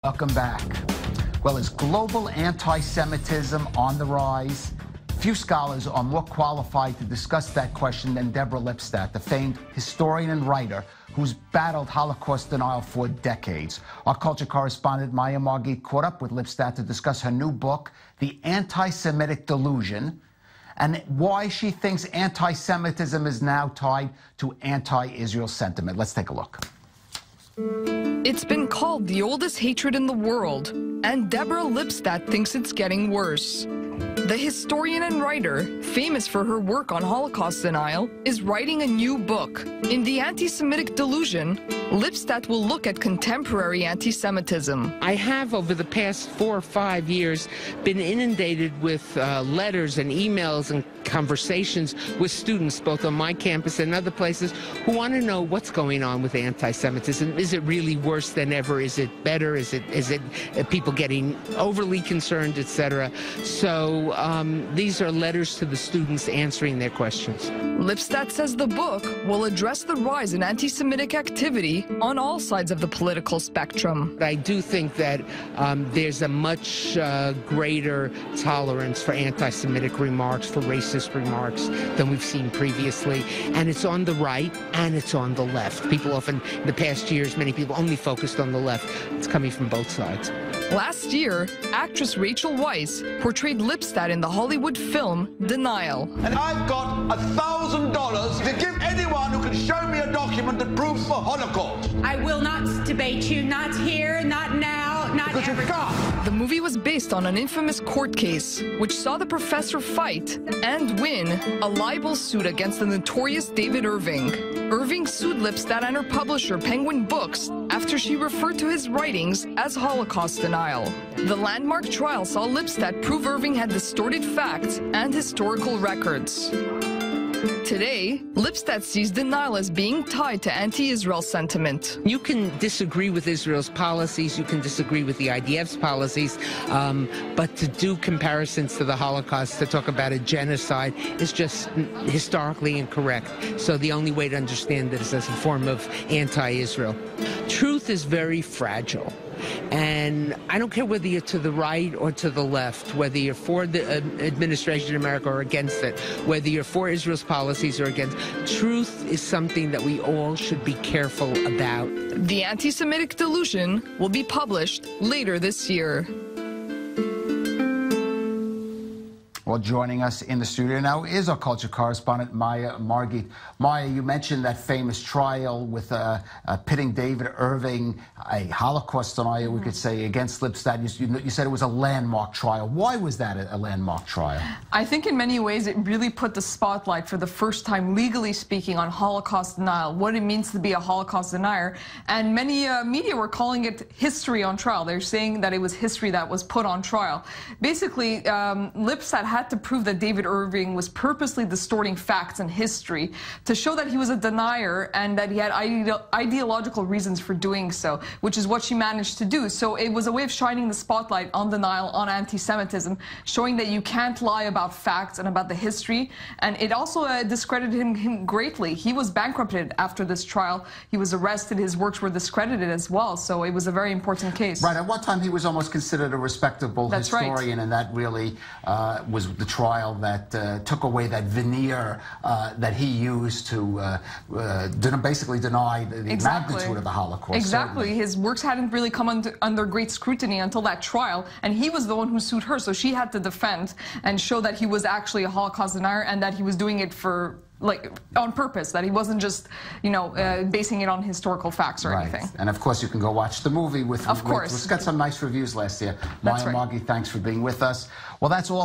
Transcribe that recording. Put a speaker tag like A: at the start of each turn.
A: Welcome back. Well, is global anti-Semitism on the rise? Few scholars are more qualified to discuss that question than Deborah Lipstadt, the famed historian and writer who's battled Holocaust denial for decades. Our culture correspondent Margit caught up with Lipstadt to discuss her new book, The Anti-Semitic Delusion, and why she thinks anti-Semitism is now tied to anti-Israel sentiment. Let's take a look.
B: It's been called the oldest hatred in the world, and Deborah Lipstadt thinks it's getting worse. The historian and writer, famous for her work on Holocaust denial, is writing a new book. In The Anti-Semitic Delusion, Lipstadt will look at contemporary anti-Semitism.
C: I have, over the past 4 or 5 years, been inundated with letters and emails and conversations with students, both on my campus and other places, who want to know what's going on with anti-Semitism. Is it really worse than ever? Is it better? Is it people getting overly concerned, etc.? So these are letters to the students answering their questions.
B: Lipstadt says the book will address the rise in anti-Semitic activity on all sides of the political spectrum.
C: I do think that there's a much greater tolerance for anti-Semitic remarks, for racist remarks than we've seen previously, and it's on the right and it's on the left. People often, in the past years, many people only focused on the left. It's coming from both sides.
B: Last year, actress Rachel Weisz portrayed Lipstadt in the Hollywood film Denial.
D: And I've got $1,000 to give anyone who can show me a document that proves the Holocaust.
E: I will not debate you, not here, not now, not
D: Because
E: ever.
D: you can't.
B: The movie was based on an infamous court case, which saw the professor fight and win a libel suit against the notorious David Irving. Irving sued Lipstadt and her publisher, Penguin Books, after she referred to his writings as Holocaust denial. The landmark trial saw Lipstadt prove Irving had distorted facts and historical records. Today, Lipstadt sees denial as being tied to anti-Israel sentiment.
C: You can disagree with Israel's policies, you can disagree with the IDF's policies, but to do comparisons to the Holocaust, to talk about a genocide, is just historically incorrect. So the only way to understand it is as a form of anti-Israel. Truth is very fragile. And I don't care whether you're to the right or to the left, whether you're for the administration in America or against it, whether you're for Israel's policies or against. Truth is something that we all should be careful about.
B: The Anti-Semitic Delusion will be published later this year.
A: Well, joining us in the studio now is our culture correspondent, Margit. Maya, you mentioned that famous trial with pitting David Irving, a Holocaust denier, we could say, against Lipstadt. You said it was a landmark trial. Why was that a landmark trial?
F: I think in many ways it really put the spotlight for the first time, legally speaking, on Holocaust denial, what it means to be a Holocaust denier. And many media were calling it history on trial. They're saying that it was history that was put on trial. Basically, Lipstadt had to prove that David Irving was purposely distorting facts and history to show that he was a denier and that he had ideological reasons for doing so, which is what she managed to do. So it was a way of shining the spotlight on denial, on anti-Semitism, showing that you can't lie about facts and about the history. And it also discredited him greatly. He was bankrupted after this trial. He was arrested. His works were discredited as well. So it was a very important case.
A: Right. At one time, he was almost considered a respectable historian, and that really was the trial that took away that veneer that he used to basically deny the magnitude of the Holocaust.
F: Exactly.
A: Certainly.
F: His works hadn't really come under great scrutiny until that trial, and he was the one who sued her, so she had to defend and show that he was actually a Holocaust denier and that he was doing it for on purpose, that he wasn't just, basing it on historical facts or anything.
A: And of course, you can go watch the movie with.
F: Of course.
A: It's got some nice reviews last year.
F: That's right.
A: Margit, thanks for being with us. Well, that's all.